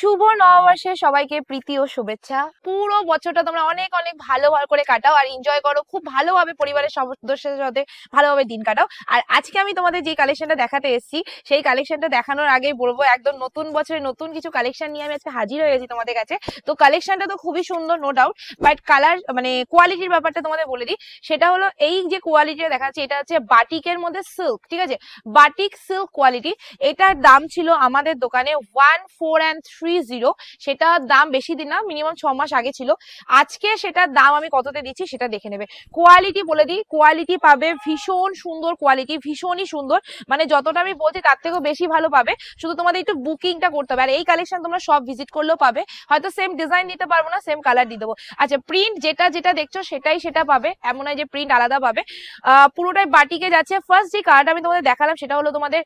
শুভ নববর্ষে সবাইকে প্রীতি ও শুভেচ্ছা। পুরো বছরটা তোমরা অনেক অনেক ভালো করে কাটাও আর এনজয় করো, খুব ভালোভাবে পরিবারের সদস্যদের সাথে ভালোভাবে দিন কাটাও। আর আজকে আমি তোমাদের যে কালেকশনটা দেখাতে এসেছি, সেই কালেকশনটা দেখানোর আগেই বলবো, একদম নতুন বছরে নতুন কিছু কালেকশন নিয়ে আমি আজকে হাজির হয়ে গেছি তোমাদের কাছে। তো কালেকশনটা তো খুবই সুন্দর, নো ডাউট, বাট কালার মানে কোয়ালিটির ব্যাপারটা তোমাদের বলে দিই। সেটা হলো এই যে কোয়ালিটিটা দেখাচ্ছে, এটা হচ্ছে বাটিকের মধ্যে সিল্ক, ঠিক আছে, বাটিক সিল্ক কোয়ালিটি। এটার দাম ছিল আমাদের দোকানে 1430। সেটার দাম বেশি দিন না, মিনিমাম 6 মাস আগে ছিল। আজকে সেটার দাম আমি কততে দিচ্ছি সেটা দেখে নেবে। কোয়ালিটি বলে দিই, কোয়ালিটি পাবে ভীষণ সুন্দর কোয়ালিটি, ভীষণই সুন্দর, মানে যতটা আমি বলছি তার থেকেও বেশি ভালো পাবে। শুধু তোমাদের একটু বুকিংটা করতে হবে। আর এই কালেকশন তোমরা সব ভিজিট করলেও পাবে, হয়তো সেম ডিজাইন দিতে পারবো না, সেম কালার দিয়ে দেবো। আচ্ছা, প্রিন্ট যেটা যেটা দেখছো সেটা পাবে, এমন নয় যে প্রিন্ট আলাদা পাবে। পুরোটাই বাটিকে যাচ্ছে। ফার্স্ট যে কালারটা আমি তোমাদের দেখালাম সেটা হলো তোমাদের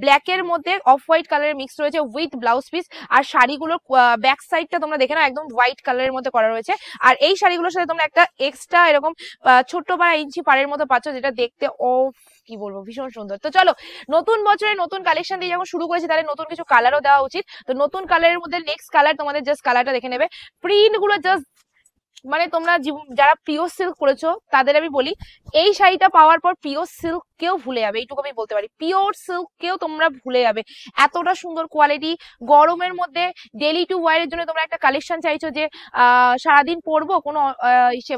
ব্ল্যাক এর মধ্যে অফ হোয়াইট কালারের মিক্স রয়েছে উইথ ব্লাউজ পিস। আর শাড়িগুলোর ব্যাক সাইডটা তোমরা দেখে নাও, একদম হোয়াইট কালারের মধ্যে করা রয়েছে। আর এই শাড়িগুলোর সাথে তোমরা একটা এক্সট্রা এরকম ছোট্ট বা ইঞ্চি পাড়ের মতো পাচ্ছ, যেটা দেখতে কি বলবো, ভীষণ সুন্দর। তো চলো, নতুন বছরে নতুন কালেকশন দিয়ে যখন শুরু করেছি, তাহলে নতুন কিছু কালারও দেওয়া উচিত। তো নতুন কালারের মধ্যে নেক্সট কালার, তোমাদের জাস্ট কালারটা দেখে নেবে। প্রিন্ট গুলো জাস্ট মানে তোমরা যারা পিওর সিল্ক করেছো তাদের আমি বলি, এই শাড়িটা পাওয়ার পর পিওর সিল্ক কেউ ভুলে যাবে, এইটুকু আমি বলতে পারি। পিওর সিল্ক কেউ তোমরা ভুলে যাবে, এতটা সুন্দর কোয়ালিটি। গরমের মধ্যে ডেলি টু ওয়ার এর জন্য তোমরা একটা কালেকশন চাইছো যে সারাদিন পরবো, কোনো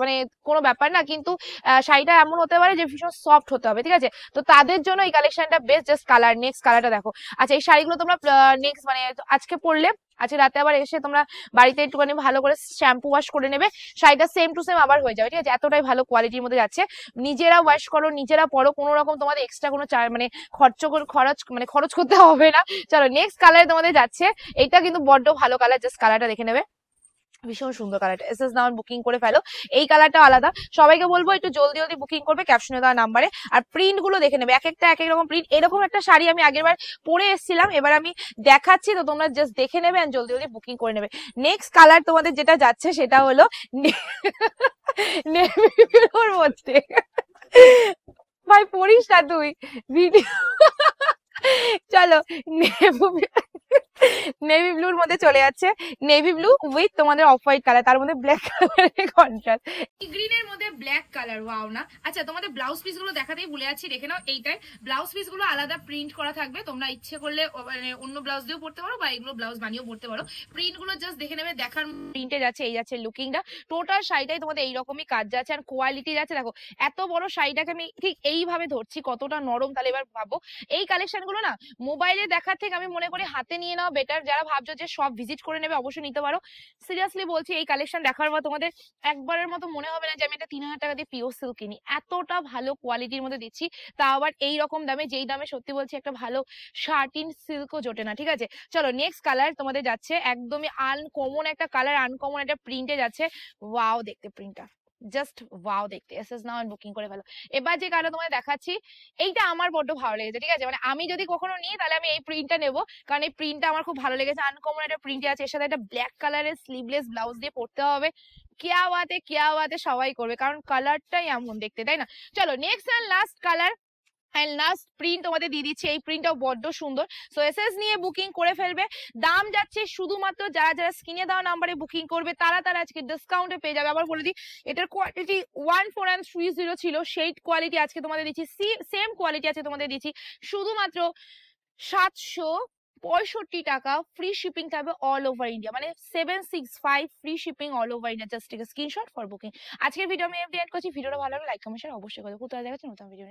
মানে কোনো ব্যাপার না, কিন্তু শাড়িটা এমন হতে পারে যে ভীষণ সফট হতে হবে, ঠিক আছে। তো তাদের জন্য এই কালেকশনটা বেস্ট। জাস্ট কালার, নেক্সট কালারটা দেখো। আচ্ছা, এই শাড়িগুলো তোমরা নেক্সট মানে আজকে পরলে আজকে রাতে আবার এসে তোমরা বাড়িতে একটুখানি ভালো করে শ্যাম্পু ওয়াশ করে নেবে, শাড়িটা সেম টু সেম আবার হয়ে যাবে, ঠিক আছে। এতটাই ভালো কোয়ালিটির মধ্যে যাচ্ছে। নিজেরা ওয়াশ করো, নিজেরা পরো, কোনো রকম তোমাদের এক্সট্রা কোনো মানে খরচ করতে হবে না। চলো, নেক্সট কালারে তোমাদের যাচ্ছে। এটা কিন্তু বড্ড ভালো কালার, জাস্ট কালারটা দেখে নেবে, ভীষণ সুন্দর কালারটা। এসএস নাও বুকিং করে ফেলো, এই কালারটা আলাদা। সবাইকে বলবো একটু জলদি জলদি বুকিং করবে ক্যাপশনে দেওয়া নাম্বারে। আর প্রিন্ট গুলো দেখে নেবে, এক একটা এক এক রকম প্রিন্ট। এরকম একটা শাড়ি আমি আগের বার পরে এসেছিলাম, এবার আমি দেখাচ্ছি, তো তোমরা জাস্ট দেখে নেবে আর জলদি জলদি বুকিং করে নেবে। নেক্সট কালার তোমাদের যেটা যাচ্ছে সেটা হলো নেভি ব্লুর মধ্যে। ভাই পড়িস না তুই ভিডিও। চলো, নেভি ব্লুর মধ্যে চলে যাচ্ছে। নেভি ব্লু উইথ তোমাদের অফ হোয়াইট কালার, তার মধ্যে ব্ল্যাক কালারের কন্ট্রাস্ট, গ্রিনের মধ্যে ব্ল্যাক কালার। ওয়াও না। আচ্ছা, তোমাদের ব্লাউজ পিস গুলো দেখাতেই ভুলে যাচ্ছি, দেখে নাও। এইটাই ব্লাউজ পিস গুলো আলাদা প্রিন্ট করা থাকবে, তোমরা ইচ্ছে করলে মানে অন্য ব্লাউজ দিয়েও পড়তে পারো বা এগুলো ব্লাউজ বানিয়েও পড়তে পারো। প্রিন্ট গুলো জাস্ট দেখে নেবে, দেখার প্রিন্টে যাচ্ছে। এই যাচ্ছে লুকিংটা, টোটাল শাড়িটাই তোমাদের এইরকমই কাজ যাচ্ছে। আর কোয়ালিটি যাচ্ছে, দেখো এত বড় শাড়িটাকে আমি ঠিক এইভাবে ধরছি, কতটা নরম। তাহলে এবার ভাবো, এই কালেকশন গুলো না মোবাইলে দেখার থেকে আমি মনে করি হাতে নিয়ে নাও বেটার। যারা ভাবছো যে সব ভিজিট করে নেবে, অবশ্যই নিতে পারো। সিরিয়াসলি বলছি, এই কালেকশন দেখার পর তোমাদের একবারের মতো মনে হবে না যে আমি এটা 3000 টাকা দিয়ে পিওর সিল্ক কিনি। এতটা ভালো কোয়ালিটির মধ্যে দিচ্ছি, তা আবার এই রকম দামে, যেই দামে সত্যি বলছি একটা ভালো শার্টিন সিল্কও জোটে না, ঠিক আছে। চলো, নেক্সট কালার তোমাদের যাচ্ছে, একদমই আনকমন একটা কালার, আনকমন একটা প্রিন্টে যাচ্ছে। ওয়াও দেখতে প্রিন্টটা, জাস্ট ওয়াও দেখতে। এসএস নাও বুকিং করে ফেলো। এবার যে কালার তোমাদের দেখাচ্ছি, এইটা আমার বড্ড ভালো লেগেছে, ঠিক আছে। মানে আমি যদি কখনো নিই তাহলে আমি এই প্রিন্টটা নেবো, কারণ এই প্রিন্টটা আমার খুব ভালো লেগেছে। আনকমন একটা প্রিন্ট আছে, এর সাথে একটা ব্ল্যাক কালারের স্লিভলেস ব্লাউজ দিয়ে পড়তে হবে। কিয়া বাতে সবাই করবে, কারণ কালারটাই এমন দেখতে, তাই না। চলো, next and last colour and last print তোমাদের দিয়ে দিচ্ছি। এই প্রিন্টটাও বড্ড সুন্দর। সো এসএস নিয়ে বুকিং করে ফেলবে। দাম যাচ্ছে শুধুমাত্র যারা যারা স্ক্রিনে দেওয়া নাম্বারে বুকিং করবে তারা তারা আজকে ডিসকাউন্টে পেয়ে যাবে। আবার বলে দিই, এটার কোয়ালিটি 1430 ছিল, সেই কোয়ালিটি আজকে তোমাদের দিচ্ছি, সেম কোয়ালিটি আছে তোমাদের দিচ্ছি শুধুমাত্র 765 টাকা। ফ্রি শিপিং থাকবে অল ওভার ইন্ডিয়া, মানে 765 free shipping all over India. Just take screenshot for booking. আজকের ভিডিও আমি এন্ড করছি। ভিডিওটা ভালো লাগলে লাইক কমেন্ট শেয়ার অবশ্যই করবে। কোথায় দেখাচ্ছি নতুন ভিডিও।